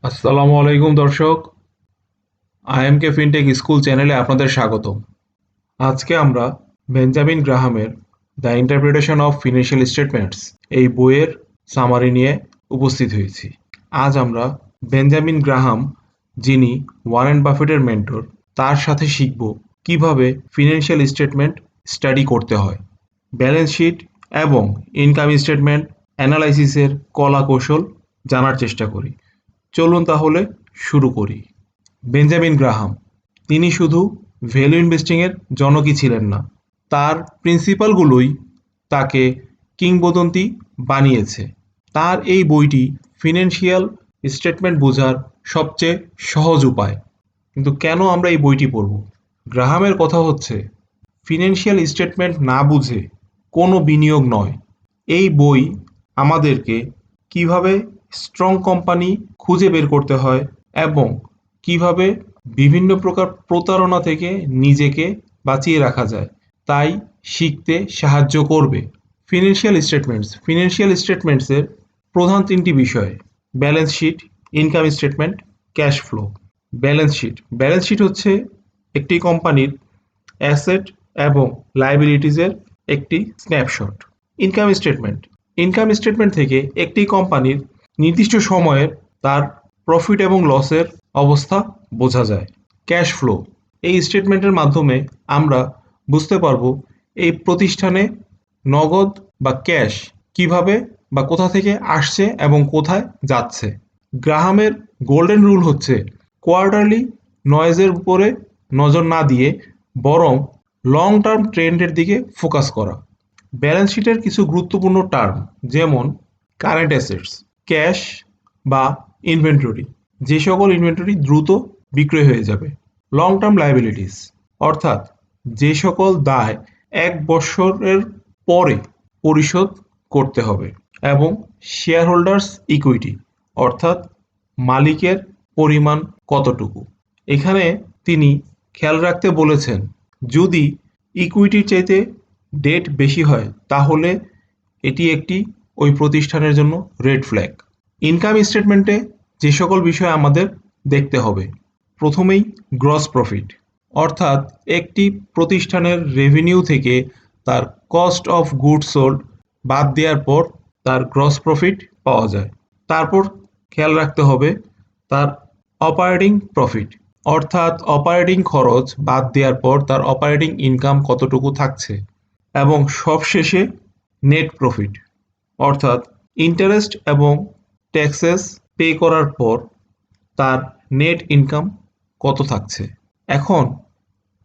আসসালামু আলাইকুম দর্শক, আইএমকে ফিনটেক স্কুল চ্যানেলে আপনাদের স্বাগতম। আজকে আমরা বেঞ্জামিন গ্রাহামের the interpretation of financial statements এই বইয়ের সামারি নিয়ে উপস্থিত হয়েছি। আজ আমরা বেঞ্জামিন গ্রাহাম, যিনি ওয়ারেন বাফেটের মেন্টর, তার সাথে শিখব কিভাবে ফিনান্সিয়াল স্টেটমেন্ট স্টাডি করতে হয়, ব্যালেন্স শিট এবং ইনকাম স্টেটমেন্ট অ্যানালাইসিসের কলা কৌশল জানার চেষ্টা করি। চলুন তাহলে শুরু করি। বেঞ্জামিন গ্রাহাম, তিনি শুধু ভ্যালু ইনভেস্টিংয়ের জনকই ছিলেন না, তার প্রিন্সিপালগুলোই তাকে কিংবদন্তি বানিয়েছে। তার এই বইটি ফিনান্সিয়াল স্টেটমেন্ট বোঝার সবচেয়ে সহজ উপায়। কিন্তু কেন আমরা এই বইটি পড়ব? গ্রাহামের কথা হচ্ছে, ফিনান্সিয়াল স্টেটমেন্ট না বুঝে কোনো বিনিয়োগ নয়। এই বই আমাদেরকে কিভাবে স্ট্রং কোম্পানি খুঁজে বের করতে হয় এবং কিভাবে বিভিন্ন প্রকার প্রতারণা থেকে নিজেকে বাঁচিয়ে রাখা যায় তাই শিখতে সাহায্য করবে। ফিনান্সিয়াল স্টেটমেন্টসের প্রধান তিনটি বিষয়: balance sheet, income statement, cash flow. Balance sheet হচ্ছে একটি কোম্পানির অ্যাসেট এবং লায়াবিলিটিজের একটি স্ন্যাপশট। ইনকাম স্টেটমেন্ট থেকে একটি কোম্পানির নির্দিষ্ট সময়ের তার প্রফিট এবং লসের অবস্থা বোঝা যায়। ক্যাশ ফ্লো, এই স্টেটমেন্টের মাধ্যমে আমরা বুঝতে পারবো এই প্রতিষ্ঠানে নগদ বা ক্যাশ কিভাবে বা কোথা থেকে আসছে এবং কোথায় যাচ্ছে। গ্রাহামের গোল্ডেন রুল হচ্ছে কোয়ার্টারলি নয়েজের উপরে নজর না দিয়ে বরং লং টার্ম ট্রেন্ডের দিকে ফোকাস করা। ব্যালেন্স শিটের কিছু গুরুত্বপূর্ণ টার্ম যেমন কারেন্ট অ্যাসেটস, ক্যাশ বা ইনভেন্টরি, যে সকল ইনভেন্টরি দ্রুত বিক্রয় হয়ে যাবে। লং টার্ম লায়াবিলিটিস, অর্থাৎ যে সকল দায় 1 বছরের পরে পরিশোধ করতে হবে। এবং শেয়ার হোল্ডার্স ইকুইটি, অর্থাৎ মালিকের পরিমাণ কতটুকু। এখানে তিনি খেয়াল রাখতে বলেছেন, যদি ইকুইটির চাইতে ডেট বেশি হয় তাহলে এটি একটি ওই প্রতিষ্ঠানের জন্য রেড ফ্ল্যাগ। ইনকাম স্টেটমেন্টে যে সকল বিষয় আমাদের দেখতে হবে, প্রথমেই গ্রস প্রফিট, অর্থাৎ একটি প্রতিষ্ঠানের রেভিনিউ থেকে তার কস্ট অফ গুডস সোল্ড বাদ দেওয়ার পর তার গ্রস প্রফিট পাওয়া যায়। তারপর খেয়াল রাখতে হবে তার অপারেটিং প্রফিট, অর্থাৎ অপারেটিং খরচ বাদ দেওয়ার পর তার অপারেটিং ইনকাম কতটুকু থাকছে। এবং সবশেষে নেট প্রফিট, অর্থাৎ ইন্টারেস্ট এবং ট্যাক্সেস পে করার পর তার নেট ইনকাম কত থাকছে। এখন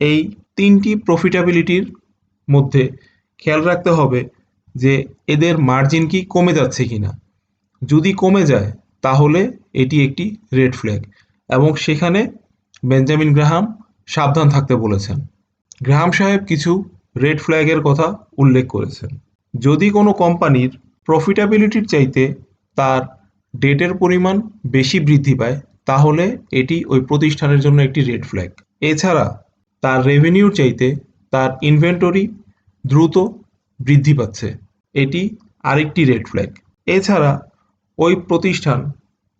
এই তিনটি প্রফিটেবিলিটির মধ্যে খেয়াল রাখতে হবে যে এদের মার্জিন কি কমে যাচ্ছে কিনা। যদি কমে যায় তাহলে এটি একটি রেড ফ্ল্যাগ এবং সেখানে বেঞ্জামিন গ্রাহাম সাবধান থাকতে বলেছেন। গ্রাহাম সাহেব কিছু রেড ফ্ল্যাগের কথা উল্লেখ করেছেন। যদি কোনো কোম্পানির প্রফিটেবিলিটির চাইতে তার ডেটের পরিমাণ বেশি বৃদ্ধি পায় তাহলে এটি ওই প্রতিষ্ঠানের জন্য একটি রেড ফ্ল্যাগ। এছাড়া তার রেভিনিউর চাইতে তার ইনভেন্টরি দ্রুত বৃদ্ধি পাচ্ছে, এটি আরেকটি রেড ফ্ল্যাগ। এছাড়া ওই প্রতিষ্ঠান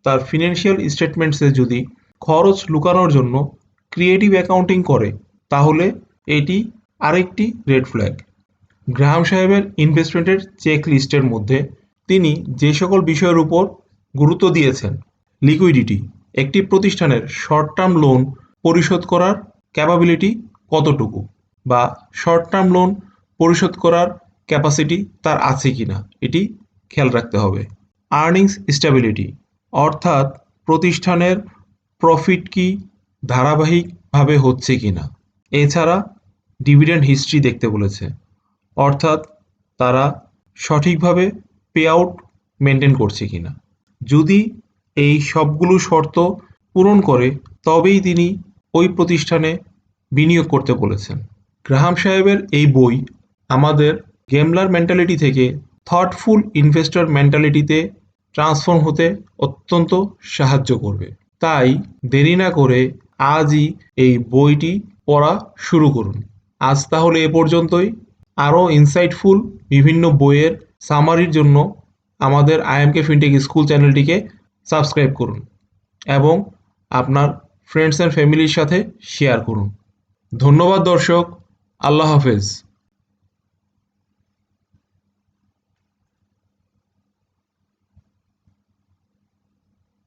তার ফিনান্সিয়াল স্টেটমেন্টসে যদি খরচ লুকানোর জন্য ক্রিয়েটিভ অ্যাকাউন্টিং করে তাহলে এটি আরেকটি রেড ফ্ল্যাগ। গ্রাহাম সাহেবের ইনভেস্টমেন্টের চেক লিস্টের মধ্যে তিনি যে সকল বিষয়ের উপর গুরুত্ব দিয়েছেন, লিকুইডিটি, একটি প্রতিষ্ঠানের শর্ট টার্ম লোন পরিশোধ করার ক্যাপাবিলিটি কতটুকু বা শর্ট টার্ম লোন পরিশোধ করার ক্যাপাসিটি তার আছে কিনা এটি খেয়াল রাখতে হবে। আর্নিংস স্ট্যাবিলিটি, অর্থাৎ প্রতিষ্ঠানের প্রফিট কি ধারাবাহিকভাবে হচ্ছে কিনা। এছাড়া ডিভিডেন্ড হিস্ট্রি দেখতে বলেছে, অর্থাৎ তারা সঠিকভাবে পে আউট মেনটেন করছে কিনা। যদি এই সবগুলো শর্ত পূরণ করে তবেই তিনি ওই প্রতিষ্ঠানে বিনিয়োগ করতে বলেছেন। গ্রাহাম সাহেবের এই বই আমাদের গেমলার মেন্টালিটি থেকে থটফুল ইনভেস্টর মেন্টালিটিতে ট্রান্সফর্ম হতে অত্যন্ত সাহায্য করবে। তাই দেরি না করে আজই এই বইটি পড়া শুরু করুন। আজ তাহলে এ পর্যন্তই। আরও ইনসাইটফুল বিভিন্ন বইয়ের সামারির জন্য আমাদের আইএমকে ফিনটেক স্কুল চ্যানেলটিকে সাবস্ক্রাইব করুন। এবং আপনার ফ্রেন্ডস অ্যান্ড ফ্যামিলির সাথে শেয়ার করুন। ধন্যবাদ দর্শক। আল্লাহ হাফেজ।